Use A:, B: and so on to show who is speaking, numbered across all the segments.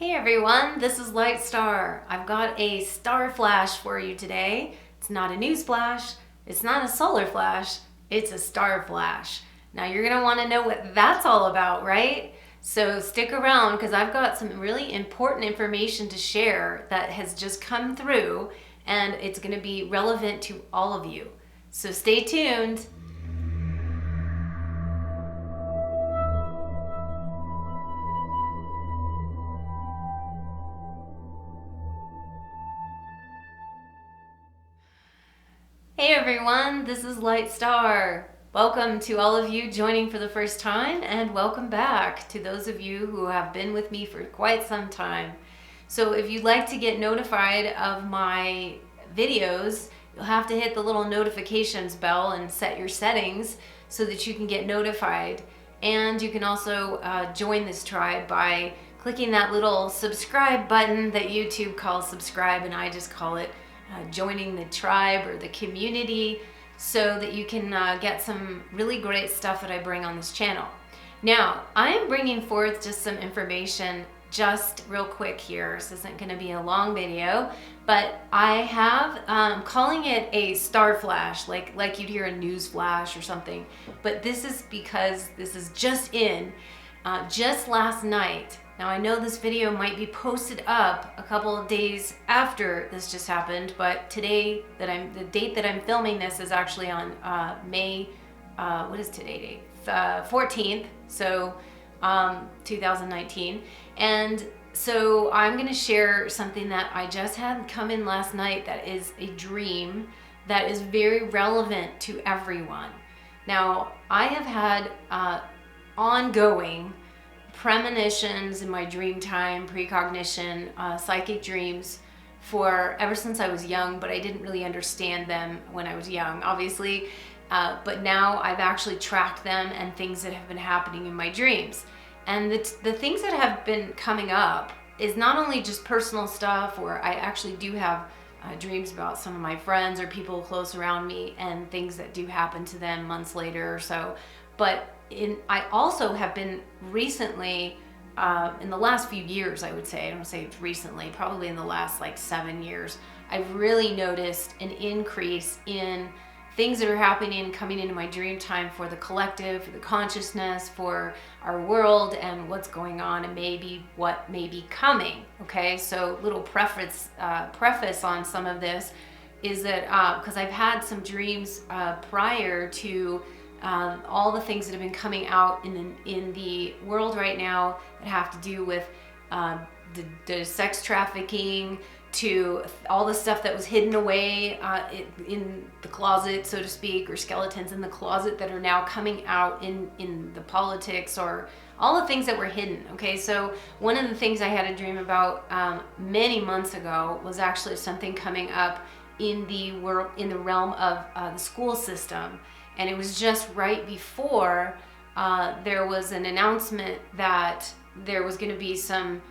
A: Hey everyone, this is Lightstar. I've got a star flash for you today. It's not a news flash, it's not a solar flash, it's a star flash. Now you're gonna wanna know what that's all about, right? So stick around because I've got some really important information to share that has just come through and it's gonna be relevant to all of you. So stay tuned. Hey everyone, this is Lightstar. Welcome to all of you joining for the first time, and welcome back to those of you who have been with me for quite some time. So if you'd like to get notified of my videos, you'll have to hit the little notifications bell and set your settings so that you can get notified. And you can also join this tribe by clicking that little subscribe button that YouTube calls subscribe, and I just call it joining the tribe or the community, so that you can get some really great stuff that I bring on this channel. Now, I am bringing forth just some information just real quick here. This isn't going to be a long video, but I have calling it a star flash, like you'd hear a news flash or something. But this is because this is just just last night. Now I know this video might be posted up a couple of days after this just happened, but the date that I'm filming this is actually on May, what is today date? 14th, so 2019. And so I'm gonna share something that I just had come in last night that is a dream that is very relevant to everyone. Now, I have had ongoing premonitions in my dream time, precognition, psychic dreams for ever since I was young, but I didn't really understand them when I was young, obviously. But now I've actually tracked them and things that have been happening in my dreams. And the things that have been coming up is not only just personal stuff, or I actually do have dreams about some of my friends or people close around me and things that do happen to them months later or so. But I also have been recently, in the last few years, I would say, I don't say recently, probably in the last like 7 years, I've really noticed an increase in things that are happening, coming into my dream time for the collective, for the consciousness, for our world, and what's going on, and maybe what may be coming. Okay, so little preface on some of this is that because I've had some dreams prior to all the things that have been coming out in the world right now that have to do with the sex trafficking, to all the stuff that was hidden away in the closet, so to speak, or skeletons in the closet that are now coming out in the politics, or all the things that were hidden. Okay, so one of the things I had a dream about many months ago was actually something coming up in the realm of the school system. And it was just right before there was an announcement that there was going to be some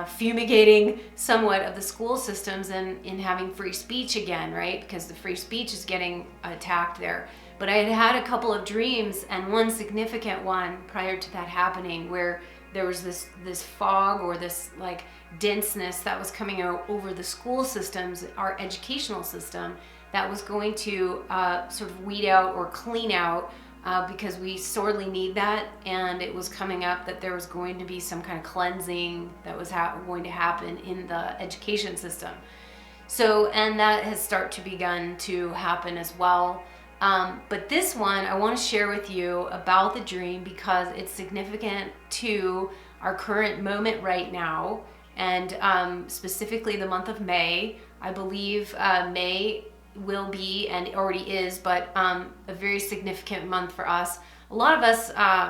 A: fumigating somewhat of the school systems and in having free speech again, right? Because the free speech is getting attacked there. But I had had a couple of dreams, and one significant one prior to that happening, where there was this fog or this like denseness that was coming out over the school systems, our educational system, that was going to sort of weed out or clean out because we sorely need that. And it was coming up that there was going to be some kind of cleansing that was going to happen in the education system. So, and that has begun to happen as well. But this one I want to share with you about the dream because it's significant to our current moment right now, and specifically the month of May. I believe May will be, and already is, but a very significant month for us. A lot of us,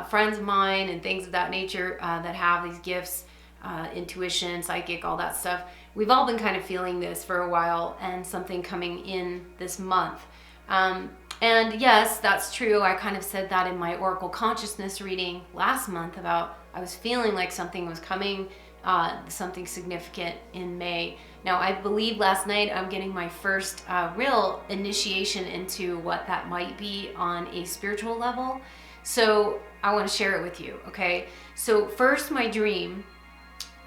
A: friends of mine and things of that nature that have these gifts, intuition, psychic, all that stuff, we've all been kind of feeling this for a while, and something coming in this month. And yes, that's true. I kind of said that in my Oracle Consciousness reading last month about I was feeling like something was coming, something significant in May. Now, I believe last night I'm getting my first real initiation into what that might be on a spiritual level. So I want to share it with you, okay? So first, my dream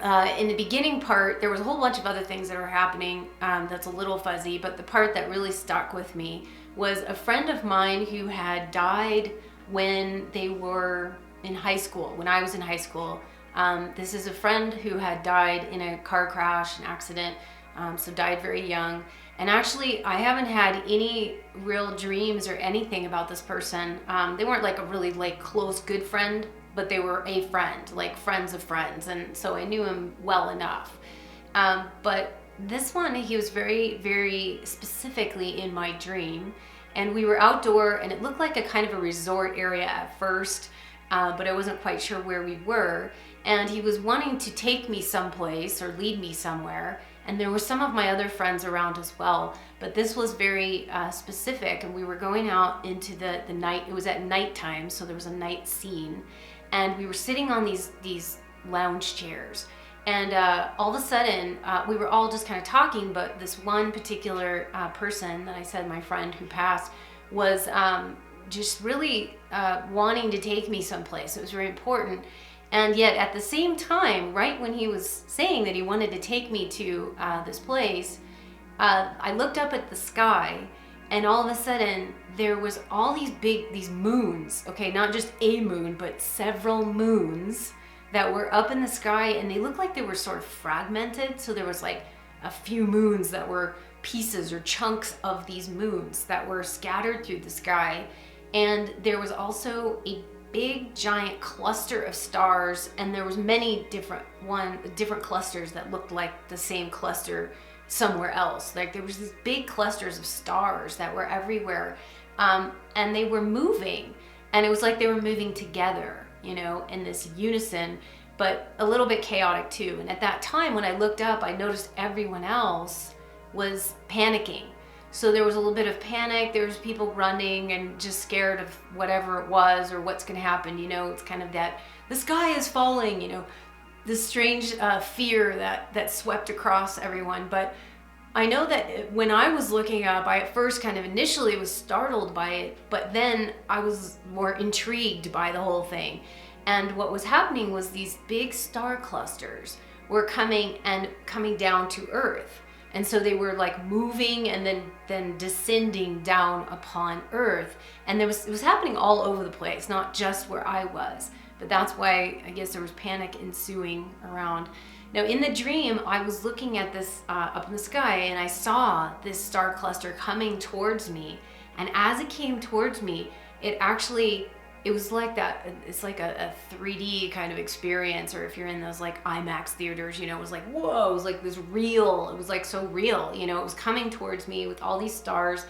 A: In the beginning part, there was a whole bunch of other things that were happening that's a little fuzzy, but the part that really stuck with me was a friend of mine who had died when they were in high school, when I was in high school. This is a friend who had died in a car crash, an accident, so died very young. And actually, I haven't had any real dreams or anything about this person. They weren't like a really like close, good friend, but they were a friend, like friends of friends. And so I knew him well enough. But this one, he was very, very specifically in my dream. And we were outdoor, and it looked like a kind of a resort area at first, but I wasn't quite sure where we were. And he was wanting to take me someplace or lead me somewhere. And there were some of my other friends around as well, but this was very specific. And we were going out into the night. It was at nighttime, so there was a night scene. And we were sitting on these lounge chairs. And all of a sudden, we were all just kind of talking, but this one particular person that I said, my friend who passed, was just really wanting to take me someplace. It was very important. And yet at the same time, right when he was saying that he wanted to take me to this place, I looked up at the sky, and all of a sudden there was all these moons, okay, not just a moon, but several moons that were up in the sky, and they looked like they were sort of fragmented. So there was like a few moons that were pieces or chunks of these moons that were scattered through the sky. And there was also a big giant cluster of stars, and there was many different clusters that looked like the same cluster somewhere else. Like there was these big clusters of stars that were everywhere, and they were moving, and it was like they were moving together, you know, in this unison, but a little bit chaotic too. And at that time when I looked up, I noticed everyone else was panicking. So there was a little bit of panic. There was people running and just scared of whatever it was or what's going to happen. You know, it's kind of that the sky is falling, you know, this strange fear that swept across everyone. But I know that when I was looking up, I at first kind of initially was startled by it, but then I was more intrigued by the whole thing. And what was happening was these big star clusters were coming down to Earth. And so they were like moving and then descending down upon Earth. And it was happening all over the place, not just where I was. But that's why I guess there was panic ensuing around. Now in the dream, I was looking at this up in the sky, and I saw this star cluster coming towards me. And as it came towards me, it was like that. It's like a 3D kind of experience, or if you're in those like IMAX theaters, you know, it was like, whoa, it was like this real, it was like so real, you know, it was coming towards me with all these stars,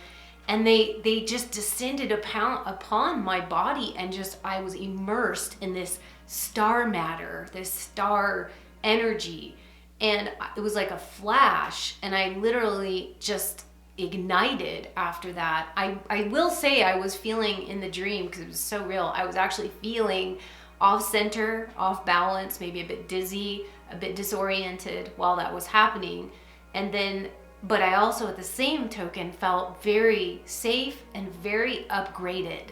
A: and they just descended upon my body, and just, I was immersed in this star matter, this star energy, and it was like a flash, and I literally just ignited after that. I will say I was feeling in the dream, because it was so real, I was actually feeling off center, off balance, maybe a bit dizzy, a bit disoriented while that was happening. And then, but I also at the same token felt very safe and very upgraded.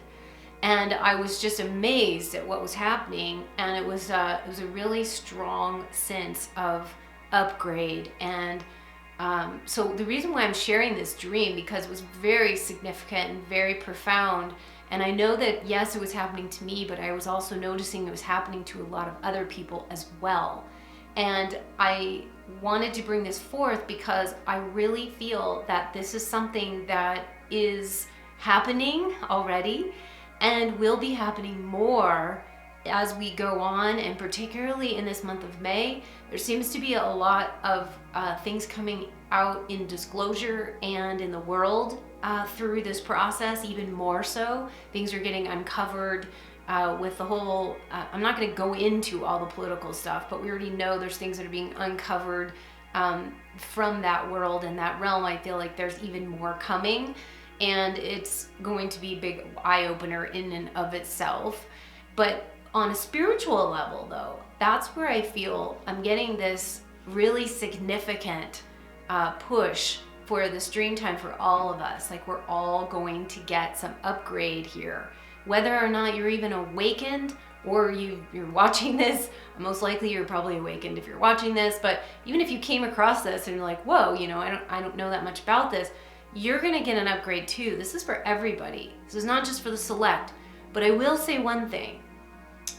A: And I was just amazed at what was happening. And it was a really strong sense of upgrade. And so the reason why I'm sharing this dream, because it was very significant and very profound. And I know that, yes, it was happening to me, but I was also noticing it was happening to a lot of other people as well. And I wanted to bring this forth because I really feel that this is something that is happening already and will be happening more as we go on, and particularly in this month of May. There seems to be a lot of things coming out in disclosure and in the world through this process, even more so. Things are getting uncovered with the whole, I'm not going to go into all the political stuff, but we already know there's things that are being uncovered from that world and that realm. I feel like there's even more coming, and it's going to be a big eye-opener in and of itself. But on a spiritual level, though, that's where I feel I'm getting this really significant push for this dream time for all of us. Like, we're all going to get some upgrade here. Whether or not you're even awakened or you're watching this, most likely you're probably awakened if you're watching this, but even if you came across this and you're like, whoa, I don't know that much about this, you're gonna get an upgrade too. This is for everybody. This is not just for the select. But I will say one thing.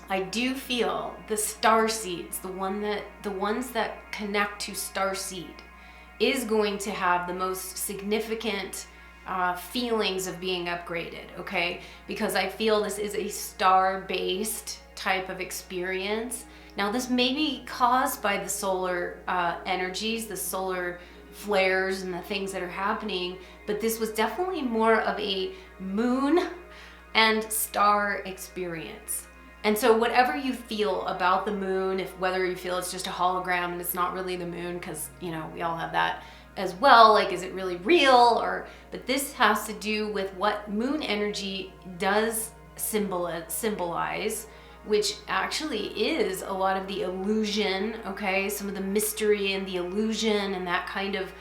A: I do feel the star seeds, the ones that connect to star seed, is going to have the most significant feelings of being upgraded, okay? Because I feel this is a star-based type of experience. Now, this may be caused by the solar energies, the solar flares and the things that are happening, but this was definitely more of a moon and star experience. And so whatever you feel about the moon, whether you feel it's just a hologram and it's not really the moon, because we all have that as well, like, is it really real? But this has to do with what moon energy does symbolize, which actually is a lot of the illusion, okay? Some of the mystery and the illusion and that kind of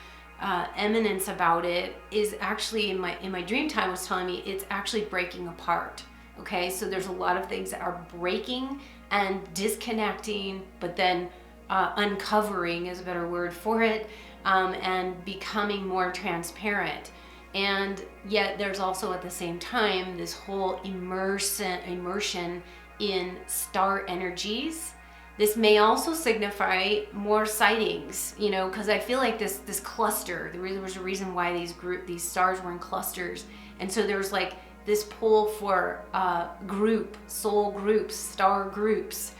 A: eminence about it is actually, in my dream time, was telling me it's actually breaking apart, okay? So there's a lot of things that are breaking and disconnecting, but then uncovering is a better word for it, and becoming more transparent. And yet there's also at the same time this whole immersion in star energies. This may also signify more sightings, because I feel like this cluster, there was a reason why these stars were in clusters. And so there's like this pull for soul groups, star groups,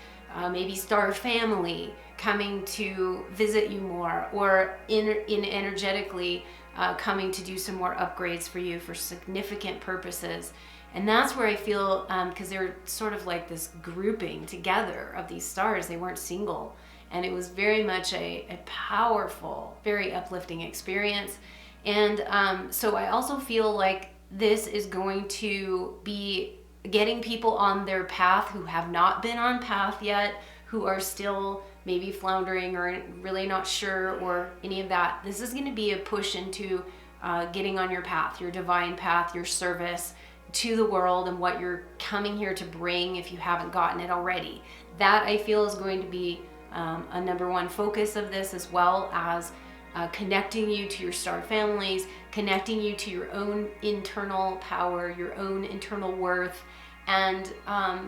A: maybe star family coming to visit you more, or in energetically coming to do some more upgrades for you for significant purposes. And that's where I feel, because they're sort of like this grouping together of these stars, they weren't single. And it was very much a powerful, very uplifting experience. And so I also feel like this is going to be getting people on their path who have not been on path yet, who are still maybe floundering or really not sure or any of that. This is going to be a push into getting on your path, your divine path, your service to the world, and what you're coming here to bring if you haven't gotten it already. That, I feel, is going to be a number one focus of this, as well as connecting you to your star families, connecting you to your own internal power, your own internal worth, and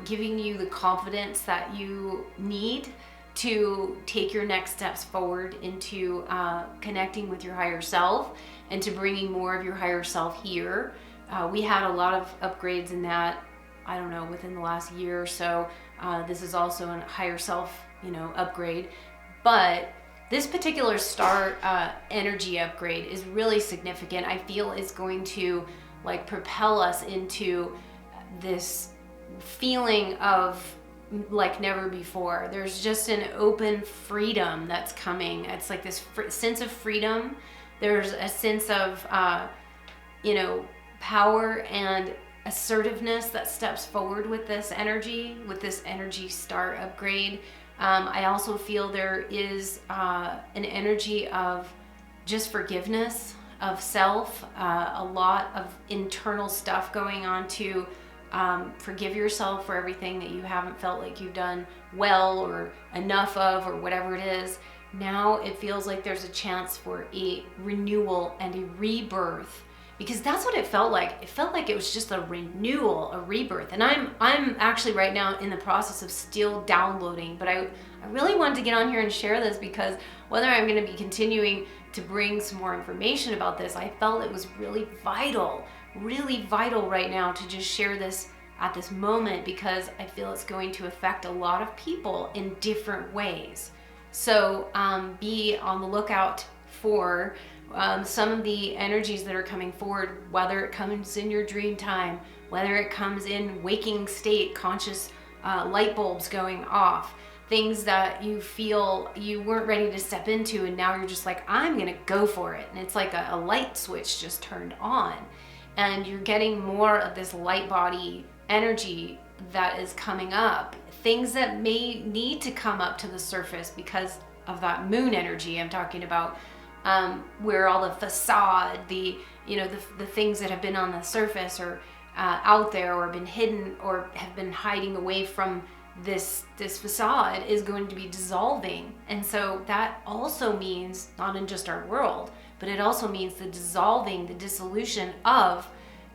A: giving you the confidence that you need to take your next steps forward into connecting with your higher self and to bringing more of your higher self here. We had a lot of upgrades in that, I don't know, within the last year or so. This is also a higher self, upgrade. But this particular star energy upgrade is really significant. I feel it's going to propel us into this feeling of like never before. There's just an open freedom that's coming. It's like this sense of freedom. There's a sense of, power and assertiveness that steps forward with this energy star upgrade. I also feel there is an energy of just forgiveness of self, a lot of internal stuff going on to forgive yourself for everything that you haven't felt like you've done well or enough of, or whatever it is. Now it feels like there's a chance for a renewal and a rebirth, because that's what it felt like. It felt like it was just a renewal, a rebirth. And I'm actually right now in the process of still downloading, but I really wanted to get on here and share this, because whether I'm going to be continuing to bring some more information about this, I felt it was really vital right now to just share this at this moment, because I feel it's going to affect a lot of people in different ways. So be on the lookout for some of the energies that are coming forward, whether it comes in your dream time, whether it comes in waking state, conscious light bulbs going off, things that you feel you weren't ready to step into, and now you're just like, I'm gonna go for it. And it's like a light switch just turned on, and you're getting more of this light body energy that is coming up. Things that may need to come up to the surface because of that moon energy I'm talking about, where all the facade, the things that have been on the surface or out there or been hidden or have been hiding away from this facade is going to be dissolving. And so that also means, not in just our world, but it also means the dissolving, the dissolution of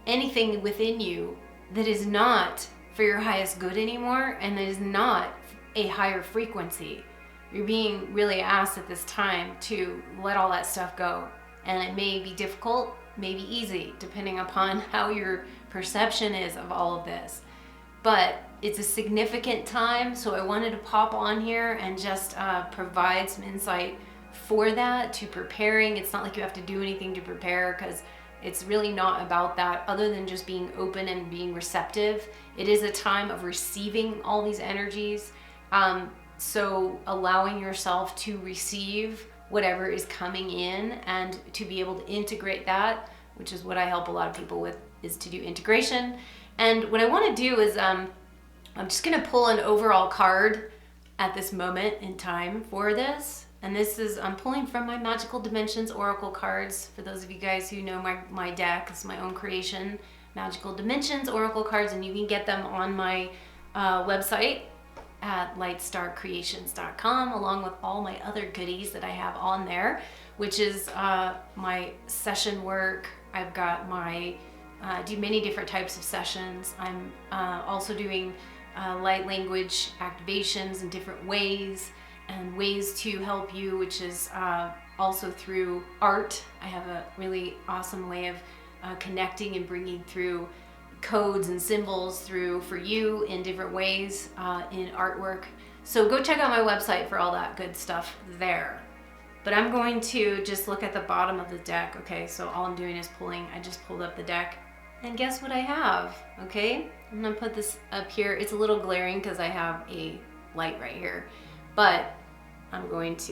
A: anything within you that is not for your highest good anymore, and that is not a higher frequency. You're being really asked at this time to let all that stuff go. And it may be difficult, maybe easy, depending upon how your perception is of all of this. But it's a significant time, so I wanted to pop on here and just provide some insight for that, to preparing. It's not like you have to do anything to prepare, because it's really not about that, other than just being open and being receptive. It is a time of receiving all these energies. So allowing yourself to receive whatever is coming in and to be able to integrate that, which is what I help a lot of people with, is to do integration. And what I want to do is I'm just going to pull an overall card at this moment in time for this. And this is, I'm pulling from my Magical Dimensions Oracle cards. For those of you guys who know my deck, it's my own creation, Magical Dimensions Oracle cards, and you can get them on my website at lightstarcreations.com, along with all my other goodies that I have on there, which is my session work. I've got my, do many different types of sessions. I'm also doing light language activations in different ways, and ways to help you, which is also through art. I have a really awesome way of connecting and bringing through codes and symbols through for you in different ways in artwork. So go check out my website for all that good stuff there. But I'm going to just look at the bottom of the deck. Okay, so all I'm doing is pulling. I just pulled up the deck, and guess what I have? Okay, I'm gonna put this up here. It's a little glaring because I have a light right here, but I'm going to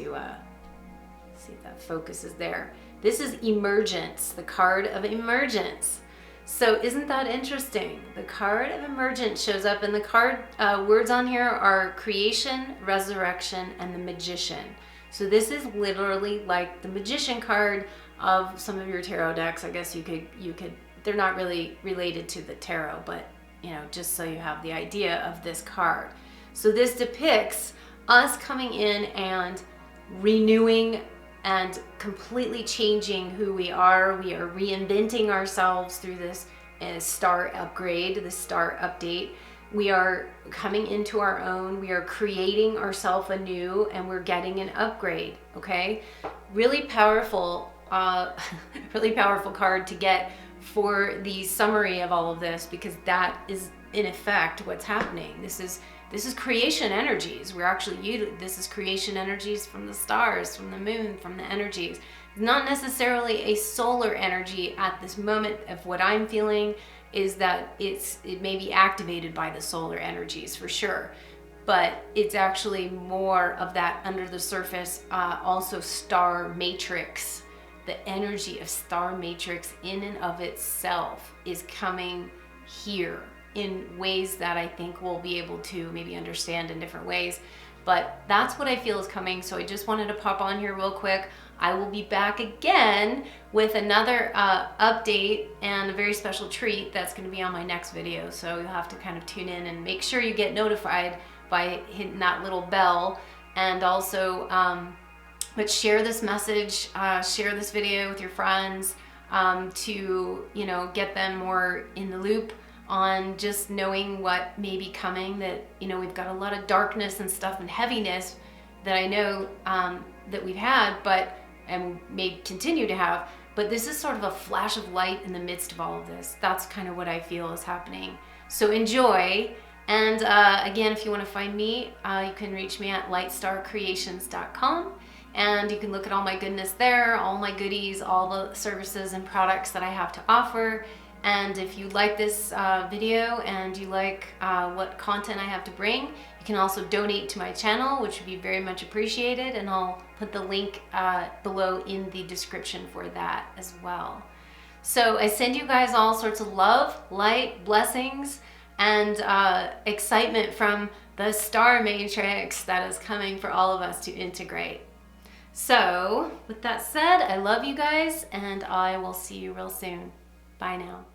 A: see if that focuses there. This is Emergence, the card of emergence. So isn't that interesting? The card of emergence shows up, and the card words on here are creation, resurrection, and the magician. So this is literally like the magician card of some of your tarot decks. I guess you could, they're not really related to the tarot, but you know, just so you have the idea of this card. So this depicts us coming in and renewing and completely changing who we are. We are reinventing ourselves through this star upgrade, this star update. We are coming into our own. We are creating ourselves anew, and we're getting an upgrade. Okay, really powerful, really powerful card to get for the summary of all of this, because that is in effect what's happening. This is creation energies. This is creation energies from the stars, from the moon, from the energies. Not necessarily a solar energy at this moment. Of what I'm feeling is that it may be activated by the solar energies for sure, but it's actually more of that under the surface, also star matrix. The energy of star matrix in and of itself is coming here in ways that I think we'll be able to maybe understand in different ways. But that's what I feel is coming. So I just wanted to pop on here real quick. I will be back again with another update and a very special treat that's going to be on my next video. So you'll have to kind of tune in and make sure you get notified by hitting that little bell. And also, but share this message, share this video with your friends to, you know, get them more in the loop on just knowing what may be coming. That, you know, we've got a lot of darkness and stuff and heaviness that I know that we've had, but and may continue to have, but this is sort of a flash of light in the midst of all of this. That's kind of what I feel is happening. So enjoy. And again, if you want to find me, you can reach me at lightstarcreations.com, and you can look at all my goodness there, all my goodies, all the services and products that I have to offer. And if you like this video and you like what content I have to bring, you can also donate to my channel, which would be very much appreciated. And I'll put the link below in the description for that as well. So I send you guys all sorts of love, light, blessings, and excitement from the star matrix that is coming for all of us to integrate. So with that said, I love you guys, and I will see you real soon. Bye now.